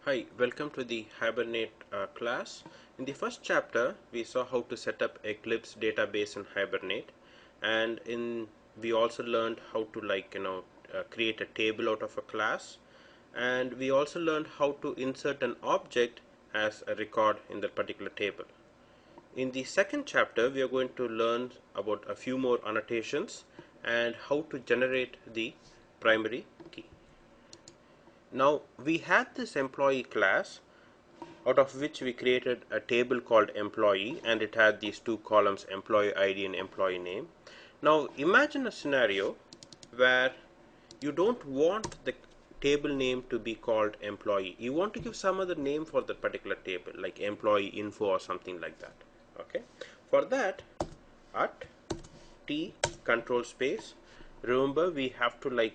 Hi, welcome to the Hibernate class. In the first chapter, we saw how to set up Eclipse database in Hibernate, and we also learned how to create a table out of a class, and we also learned how to insert an object as a record in that particular table. In the second chapter, we are going to learn about a few more annotations and how to generate the primary key. Now we had this employee class out of which we created a table called employee, and it had these two columns, employee ID and employee name. Now imagine a scenario where you don't want the table name to be called employee. You want to give some other name for that particular table, like employee info or something like that. Okay, for that, at t control space, remember we have to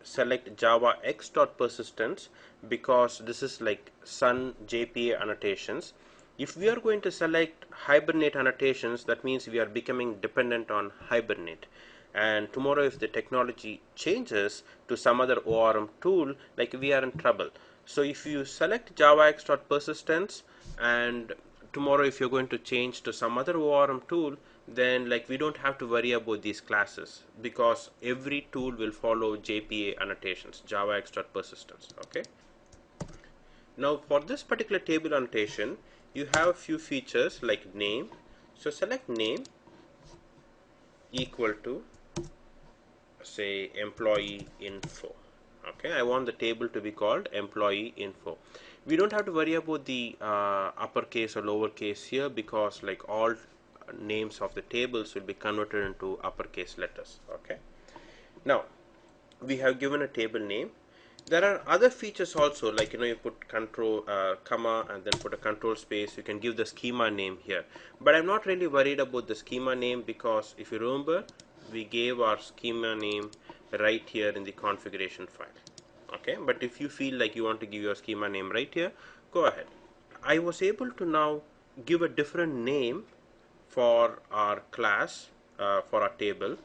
select java x.persistence because this is like sun jpa annotations. If we are going to select hibernate annotations, that means we are becoming dependent on hibernate, and tomorrow if the technology changes to some other orm tool, like, we are in trouble. So if you select java x.persistence, and tomorrow if you're going to change to some other orm tool, then we don't have to worry about these classes because every tool will follow JPA annotations, Java X.persistence. Okay. Now for this particular table annotation, you have a few features like name. So select name equal to, say, employee info. Okay, I want the table to be called employee info. We don't have to worry about the uppercase or lowercase here because all names of the tables will be converted into uppercase letters. Okay, now we have given a table name. There are other features also, like you put control comma and then put a control space. You can give the schema name here, but I'm not really worried about the schema name because if you remember, we gave our schema name right here in the configuration file. Okay, but if you feel like you want to give your schema name right here, go ahead. I was able to now give a different name for our class, for our table.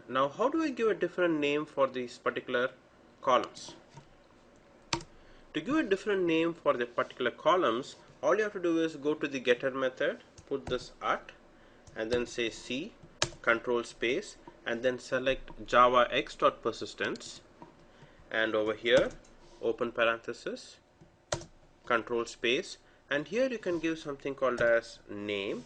Now how do I give a different name for these particular columns? To give a different name for the particular columns, all you have to do is go to the getter method, put this at, and then say C, control space, and then select java x.persistence, and over here open parenthesis, control space, and here you can give something called as name,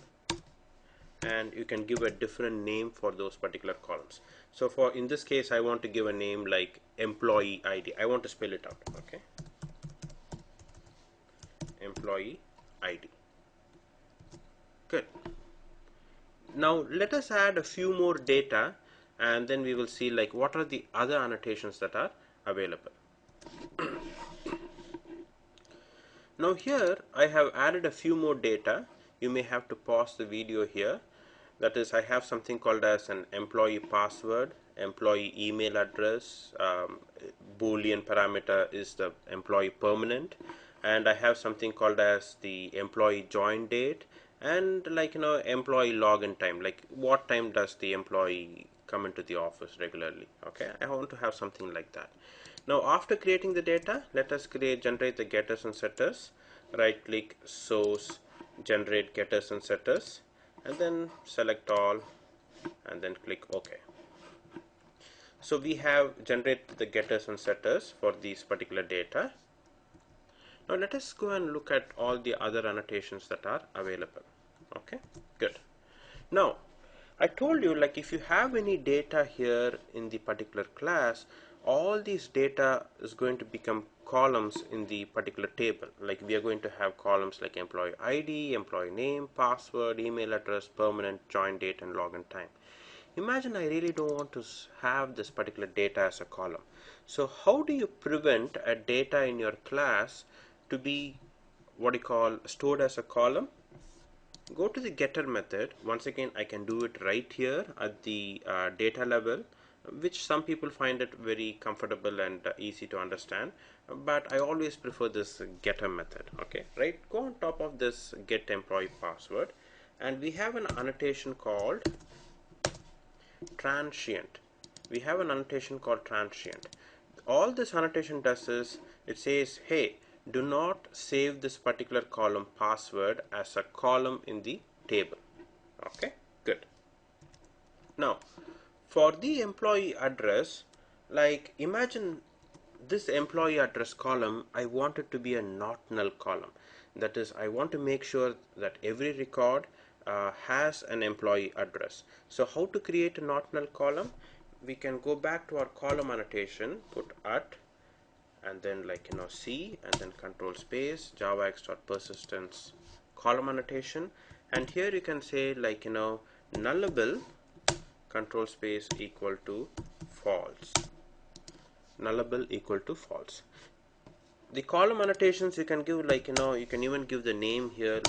and you can give a different name for those particular columns. So for in this case, I want to give a name like employee ID. I want to spell it out. Okay, employee ID. Good. Now let us add a few more data, and then we will see what are the other annotations that are available. Now here I have added a few more data. You may have to pause the video here. That is, I have something called as an employee password, employee email address, boolean parameter is the employee permanent, and I have something called as the employee join date, and employee login time, like what time does the employee come into the office regularly. Okay, I want to have something like that. Now after creating the data, let us generate the getters and setters. Right click, source, generate getters and setters, and then select all, and then click OK. So we have generated the getters and setters for these particular data. Now let us go and look at all the other annotations that are available. Okay, good. Now I told you, if you have any data here in the particular class, all these data is going to become columns in the particular table. Like we are going to have columns like employee ID, employee name, password, email address, permanent, join date, and login time. Imagine I really don't want to have this particular data as a column. So how do you prevent a data in your class to be what you call stored as a column? Go to the getter method. Once again, I can do it right here at the data level, which some people find it very comfortable and easy to understand, but I always prefer this getter method. Okay, right, go on top of this get employee password, and we have an annotation called transient. We have an annotation called transient. All this annotation does is it says, hey, do not save this particular column password as a column in the table. Okay, good. Now, for the employee address, like imagine this employee address column, I want it to be a not null column. That is, I want to make sure that every record has an employee address. So how to create a not null column? We can go back to our column annotation, put at, and then C, and then control space, javax.persistence column annotation, and here you can say nullable control space equal to false, nullable equal to false. The column annotations you can give you can even give the name here,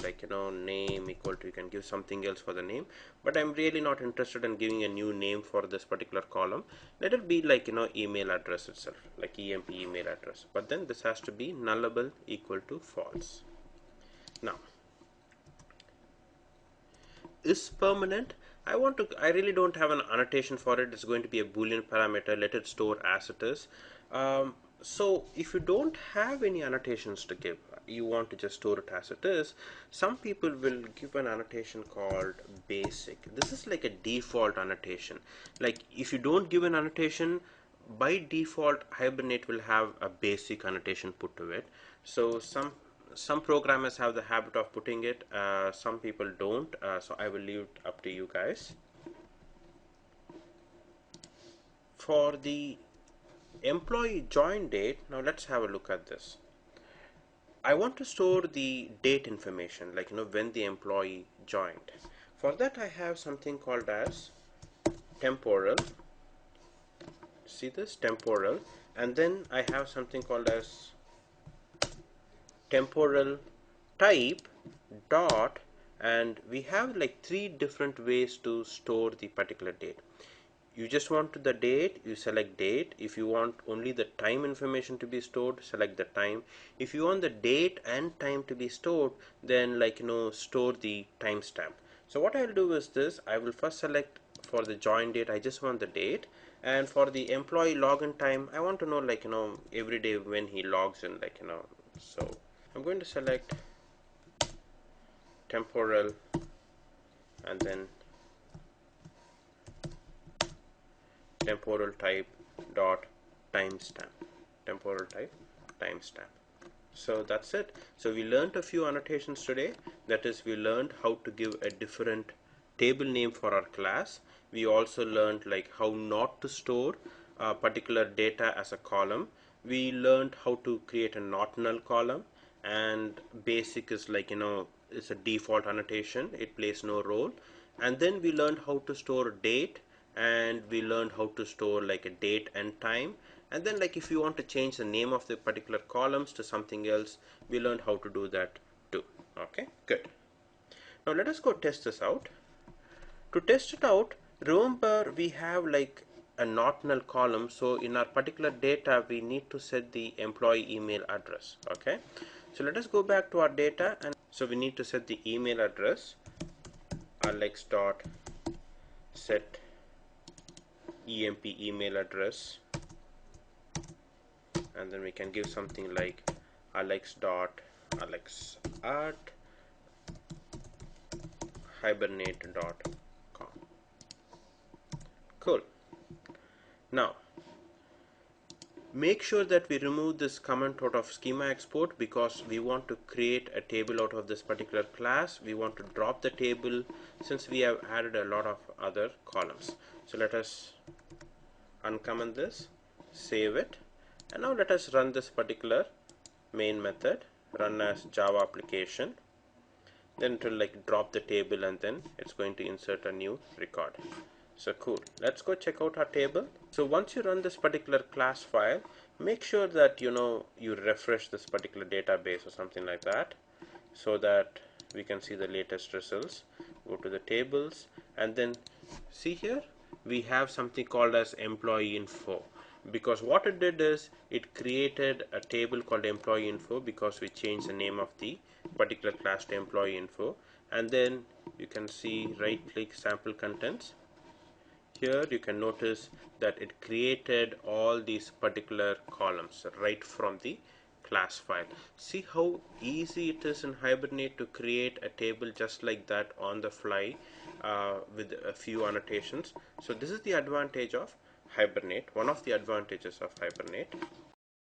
name equal to, you can give something else for the name, but I'm really not interested in giving a new name for this particular column. Let it be email address itself, like emp email address, but then this has to be nullable equal to false. Now, is permanent, I really don't have an annotation for it. It's going to be a boolean parameter. Let it store as it is. So if you don't have any annotations to give, you want to just store it as it is, some people will give an annotation called basic. This is like a default annotation. Like if you don't give an annotation, by default Hibernate will have a basic annotation put to it. So some programmers have the habit of putting it, some people don't, so I will leave it up to you guys. For the employee join date, now let's have a look at this. I want to store the date information, when the employee joined. For that I have something called as temporal. See this, temporal, and then I have something called as temporal type dot, and we have like three different ways to store the particular date. You just want the date, you select date. If you want only the time information to be stored, select the time. If you want the date and time to be stored, then store the timestamp. So what I'll do is this, I will first select for the join date, I just want the date, and for the employee login time, I want to know every day when he logs in, so I'm going to select temporal and then temporal type dot timestamp, temporal type timestamp. So that's it. So we learned a few annotations today. That is, we learned how to give a different table name for our class. We also learned how not to store particular data as a column. We learned how to create a not null column, and basic is it's a default annotation, it plays no role. And then we learned how to store date, and we learned how to store a date and time. And then if you want to change the name of the particular columns to something else, we learned how to do that too. Okay, good. Now let us go test this out. To test it out, remember we have a not null column, so in our particular data we need to set the employee email address. Okay, so let us go back to our data, and so we need to set the email address, alex dot set emp email address, and then we can give something like alex at hibernate.com. Cool. Now make sure that we remove this comment out of schema export, because we want to create a table out of this particular class. We want to drop the table since we have added a lot of other columns. So let us uncomment this, save it, and now let us run this particular main method, run as Java application. Then it will drop the table, and then it's going to insert a new record. So cool, let's go check out our table. So once you run this particular class file, make sure that you refresh this particular database or something like that, so that we can see the latest results. Go to the tables, and then see here we have something called as employee info, because what it did is it created a table called employee info because we changed the name of the particular class to employee info. And then you can see, right click sample contents. Here you can notice that it created all these particular columns right from the class file. See how easy it is in Hibernate to create a table just like that on the fly with a few annotations. So this is the advantage of Hibernate, one of the advantages of Hibernate.